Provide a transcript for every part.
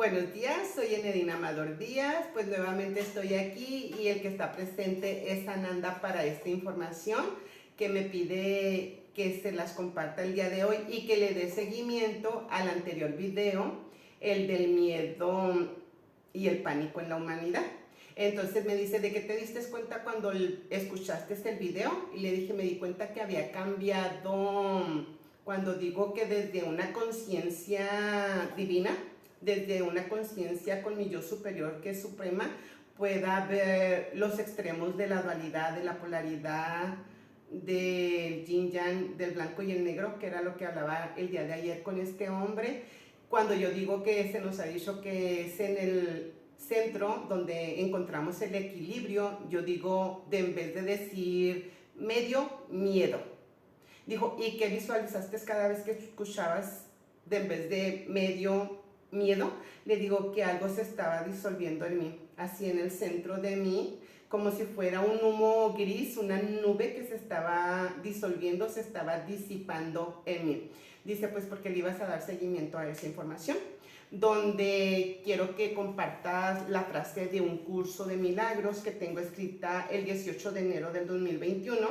Buenos días, soy Enedina Amador Díaz, pues nuevamente estoy aquí y el que está presente es Ananda para esta información que me pide que se las comparta el día de hoy y que le dé seguimiento al anterior video, el del miedo y el pánico en la humanidad. Entonces me dice, ¿de qué te diste cuenta cuando escuchaste el video? Y le dije, me di cuenta que había cambiado cuando digo que desde una conciencia divina, desde una conciencia con mi yo superior que es suprema, pueda ver los extremos de la dualidad, de la polaridad, del yin yang, del blanco y el negro, que era lo que hablaba el día de ayer con este hombre. Cuando yo digo que se nos ha dicho que es en el centro donde encontramos el equilibrio, yo digo, en vez de decir medio, miedo. Dijo, ¿y qué visualizaste cada vez que escuchabas en vez de medio, miedo? Le digo que algo se estaba disolviendo en mí, así en el centro de mí, como si fuera un humo gris, una nube que se estaba disolviendo, se estaba disipando en mí. Dice, pues porque le ibas a dar seguimiento a esa información, donde quiero que compartas la frase de un curso de milagros que tengo escrita el 18 de enero del 2021,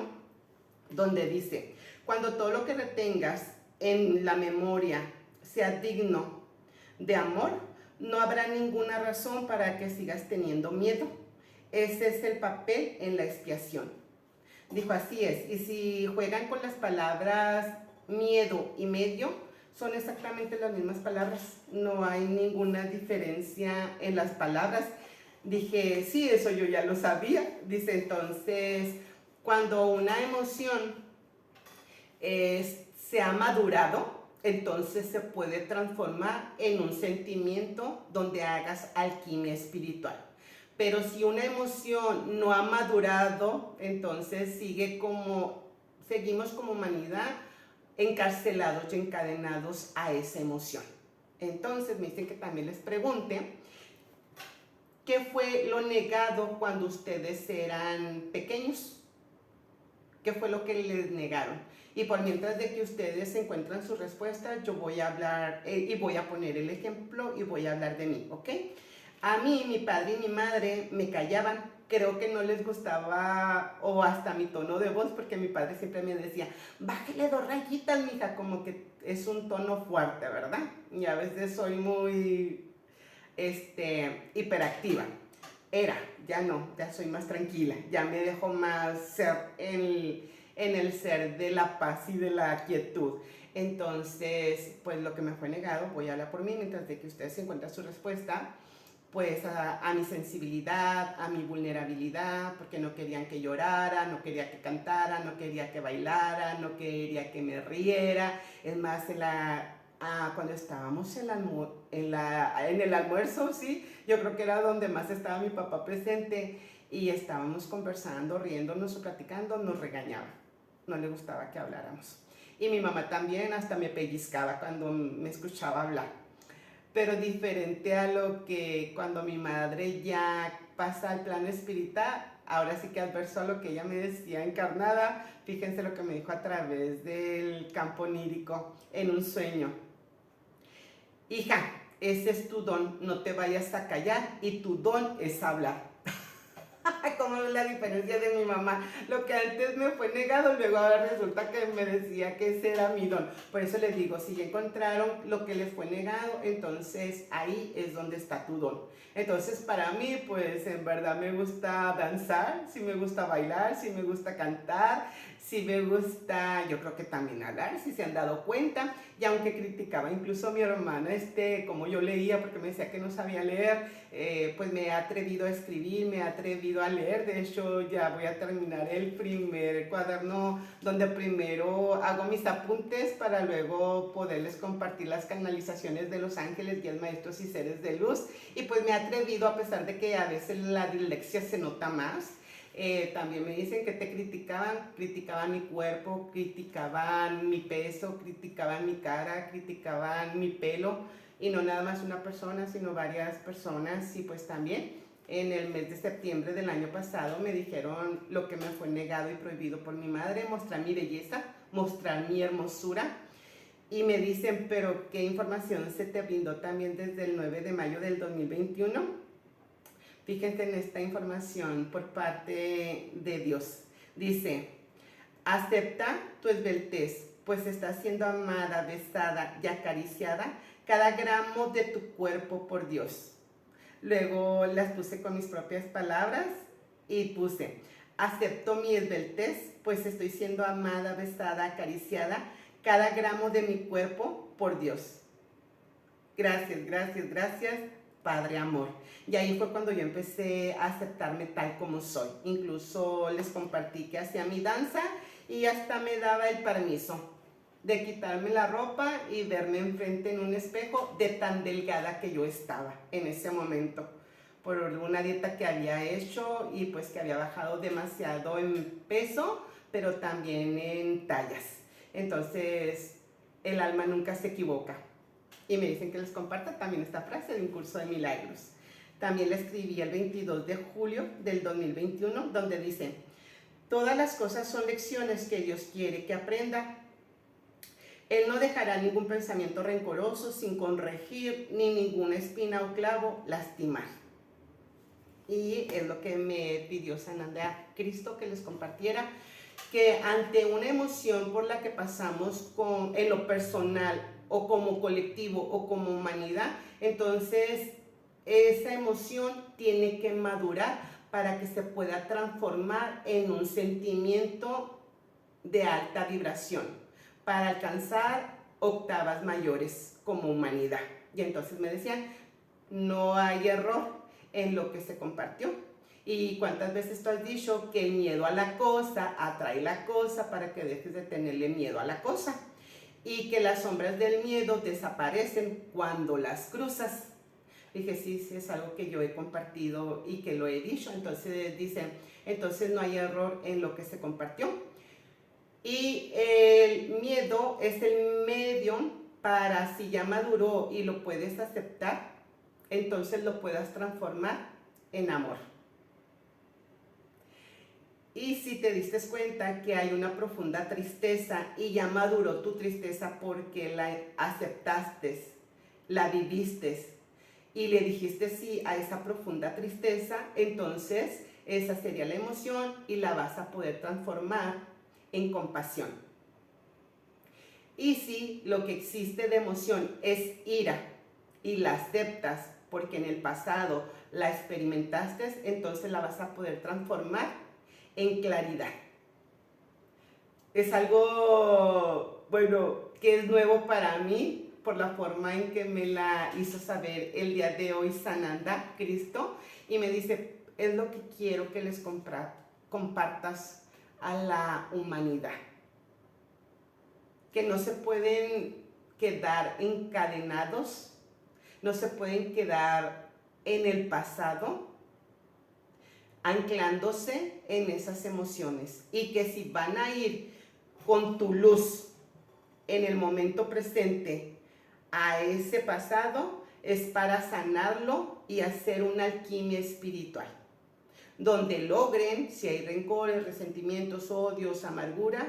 donde dice, cuando todo lo que retengas en la memoria sea digno de amor, no habrá ninguna razón para que sigas teniendo miedo. Ese es el papel en la expiación. Dijo, así es. Y si juegan con las palabras miedo y medio, son exactamente las mismas palabras. No hay ninguna diferencia en las palabras. Dije, sí, eso yo ya lo sabía. Dice, entonces, cuando una emoción se ha madurado, entonces se puede transformar en un sentimiento donde hagas alquimia espiritual. Pero si una emoción no ha madurado, entonces seguimos como humanidad encarcelados y encadenados a esa emoción. Entonces me dicen que también les pregunte, ¿qué fue lo negado cuando ustedes eran pequeños? ¿Qué fue lo que les negaron? Y por mientras de que ustedes encuentran su respuesta, yo voy a hablar y voy a poner el ejemplo y voy a hablar de mí, ¿ok? A mí, mi padre y mi madre me callaban. Creo que no les gustaba, o hasta mi tono de voz, porque mi padre siempre me decía, bájale 2 rayitas, mija, como que es un tono fuerte, ¿verdad? Y a veces soy muy hiperactiva. Ya no, ya soy más tranquila, ya me dejo más ser en el ser de la paz y de la quietud. Entonces, pues lo que me fue negado, voy a hablar por mí, mientras de que ustedes encuentran su respuesta, pues a mi sensibilidad, a mi vulnerabilidad, porque no querían que llorara, no quería que cantara, no quería que bailara, no quería que me riera. Es más, cuando estábamos en el almuerzo, sí, yo creo que era donde más estaba mi papá presente y estábamos conversando, riéndonos o platicando, nos regañaba, no le gustaba que habláramos. Y mi mamá también hasta me pellizcaba cuando me escuchaba hablar. Pero diferente a lo que cuando mi madre ya pasa al plano espiritual, ahora sí que adverso a lo que ella me decía encarnada, fíjense lo que me dijo a través del campo onírico en un sueño. Hija, ese es tu don, no te vayas a callar y tu don es hablar. Como es la diferencia de mi mamá, lo que antes me fue negado, luego ahora resulta que me decía que ese era mi don. Por eso les digo, si ya encontraron lo que les fue negado, entonces ahí es donde está tu don. Entonces para mí, pues en verdad me gusta danzar, sí me gusta bailar, sí me gusta cantar, sí me gusta, yo creo que también hablar, si se han dado cuenta. Y aunque criticaba incluso a mi hermana, como yo leía, porque me decía que no sabía leer, pues me he atrevido a escribir, me he atrevido a leer. De hecho, ya voy a terminar el primer cuaderno donde primero hago mis apuntes para luego poderles compartir las canalizaciones de los ángeles, guías, maestros y seres de luz. Y pues me he atrevido, a pesar de que a veces la dislexia se nota más. También me dicen que te criticaban mi cuerpo, criticaban mi peso, criticaban mi cara, criticaban mi pelo, y no nada más una persona, sino varias personas. Y pues también en el mes de septiembre del año pasado me dijeron lo que me fue negado y prohibido por mi madre, mostrar mi belleza, mostrar mi hermosura. Y me dicen, pero ¿qué información se te brindó también desde el 9 de mayo del 2021? Fíjense en esta información por parte de Dios. Dice, acepta tu esbeltez, pues estás siendo amada, besada y acariciada cada gramo de tu cuerpo por Dios. Luego las puse con mis propias palabras y puse, acepto mi esbeltez, pues estoy siendo amada, besada, acariciada cada gramo de mi cuerpo por Dios. Gracias, gracias, gracias, Padre Amor. Y ahí fue cuando yo empecé a aceptarme tal como soy. Incluso les compartí que hacía mi danza y hasta me daba el permiso de quitarme la ropa y verme enfrente en un espejo de tan delgada que yo estaba en ese momento por una dieta que había hecho y pues que había bajado demasiado en peso, pero también en tallas. Entonces, el alma nunca se equivoca. Y me dicen que les comparta también esta frase de un curso de milagros. También la escribí el 22 de julio del 2021, donde dice, todas las cosas son lecciones que Dios quiere que aprenda. Él no dejará ningún pensamiento rencoroso sin corregir, ni ninguna espina o clavo lastimar. Y es lo que me pidió Sananda Cristo que les compartiera, que ante una emoción por la que pasamos en lo personal o como colectivo o como humanidad, entonces esa emoción tiene que madurar para que se pueda transformar en un sentimiento de alta vibración, para alcanzar octavas mayores como humanidad. Y entonces me decían, no hay error en lo que se compartió. ¿Y cuántas veces tú has dicho que el miedo a la cosa atrae la cosa para que dejes de tenerle miedo a la cosa? Y que las sombras del miedo desaparecen cuando las cruzas. Dije, sí, sí, es algo que yo he compartido y que lo he dicho. Entonces dicen, entonces no hay error en lo que se compartió. Y el miedo es el medio para, si ya maduró y lo puedes aceptar, entonces lo puedas transformar en amor. Y si te diste cuenta que hay una profunda tristeza y ya maduró tu tristeza porque la aceptaste, la viviste y le dijiste sí a esa profunda tristeza, entonces esa sería la emoción y la vas a poder transformar en compasión. Y si lo que existe de emoción es ira y la aceptas porque en el pasado la experimentaste, entonces la vas a poder transformar en claridad. Es algo, bueno, que es nuevo para mí por la forma en que me la hizo saber el día de hoy Sananda Cristo, y me dice, es lo que quiero que les compartas a la humanidad, que no se pueden quedar encadenados, no se pueden quedar en el pasado, anclándose en esas emociones, y que si van a ir con tu luz en el momento presente a ese pasado, es para sanarlo y hacer una alquimia espiritual, donde logren, si hay rencores, resentimientos, odios, amargura,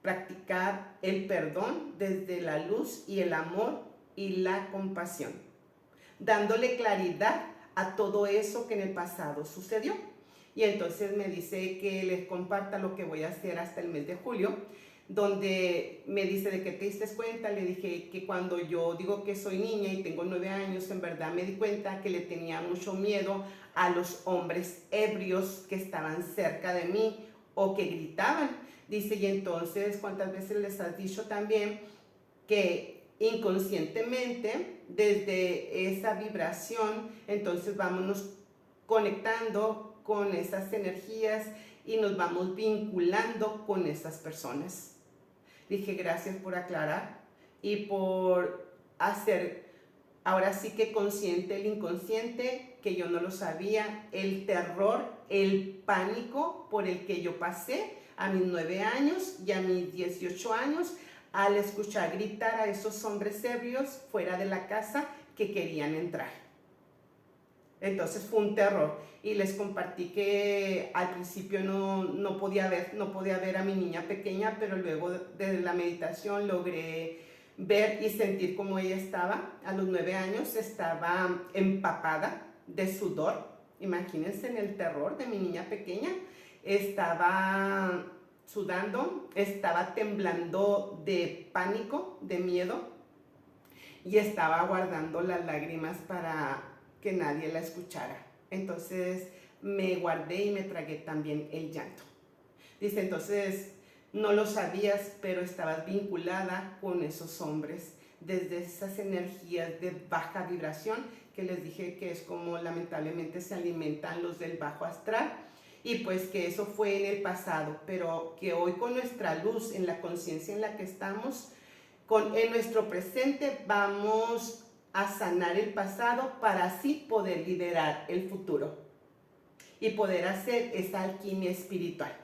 practicar el perdón desde la luz y el amor y la compasión, dándole claridad a todo eso que en el pasado sucedió. Y entonces me dice que les comparta lo que voy a hacer hasta el mes de julio, donde me dice de que te diste cuenta. Le dije que cuando yo digo que soy niña y tengo 9 años, en verdad me di cuenta que le tenía mucho miedo a los hombres ebrios que estaban cerca de mí o que gritaban. Dice, y entonces, ¿cuántas veces les has dicho también que inconscientemente desde esa vibración, entonces vámonos conectando con esas energías y nos vamos vinculando con esas personas? Dije, gracias por aclarar y por hacer ahora sí que consciente el inconsciente, que yo no lo sabía, el terror, el pánico por el que yo pasé a mis 9 años y a mis 18 años, al escuchar gritar a esos hombres ebrios fuera de la casa que querían entrar. Entonces fue un terror y les compartí que al principio no podía ver a mi niña pequeña, pero luego de la meditación logré ver y sentir cómo ella estaba. A los 9 años estaba empapada de sudor. Imagínense en el terror de mi niña pequeña. Estaba sudando, estaba temblando de pánico, de miedo, y estaba guardando las lágrimas para que nadie la escuchara. Entonces me guardé y me tragué también el llanto. Dice, entonces no lo sabías, pero estabas vinculada con esos hombres desde esas energías de baja vibración que les dije que es como lamentablemente se alimentan los del bajo astral, y pues que eso fue en el pasado, pero que hoy con nuestra luz en la conciencia en la que estamos, en nuestro presente vamos a sanar el pasado para así poder liderar el futuro y poder hacer esa alquimia espiritual.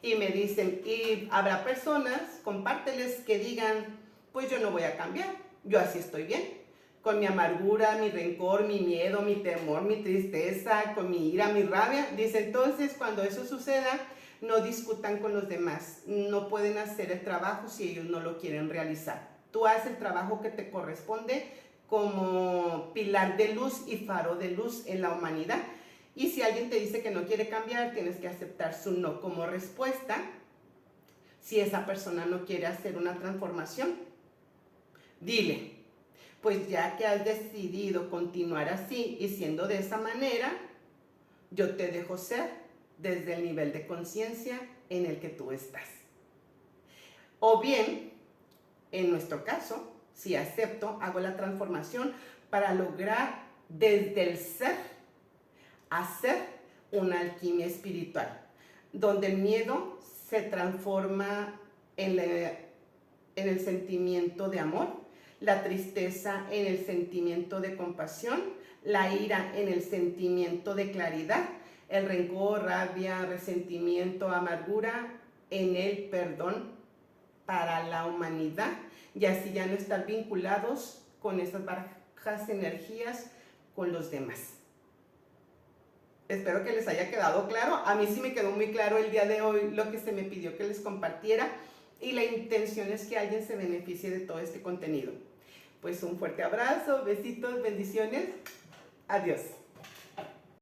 Y me dicen, y habrá personas, compárteles, que digan, pues yo no voy a cambiar, yo así estoy bien, con mi amargura, mi rencor, mi miedo, mi temor, mi tristeza, con mi ira, mi rabia. Dice, entonces cuando eso suceda, no discutan con los demás, no pueden hacer el trabajo si ellos no lo quieren realizar. Tú haces el trabajo que te corresponde como pilar de luz y faro de luz en la humanidad. Y si alguien te dice que no quiere cambiar, tienes que aceptar su no como respuesta. Si esa persona no quiere hacer una transformación, dile, pues ya que has decidido continuar así y siendo de esa manera, yo te dejo ser desde el nivel de conciencia en el que tú estás. O bien, en nuestro caso, si acepto, hago la transformación para lograr desde el ser hacer una alquimia espiritual, donde el miedo se transforma en el sentimiento de amor, la tristeza en el sentimiento de compasión, la ira en el sentimiento de claridad, el rencor, rabia, resentimiento, amargura en el perdón para la humanidad, y así ya no estar vinculados con esas bajas energías con los demás. Espero que les haya quedado claro. A mí sí me quedó muy claro el día de hoy lo que se me pidió que les compartiera, y la intención es que alguien se beneficie de todo este contenido. Pues un fuerte abrazo, besitos, bendiciones. Adiós.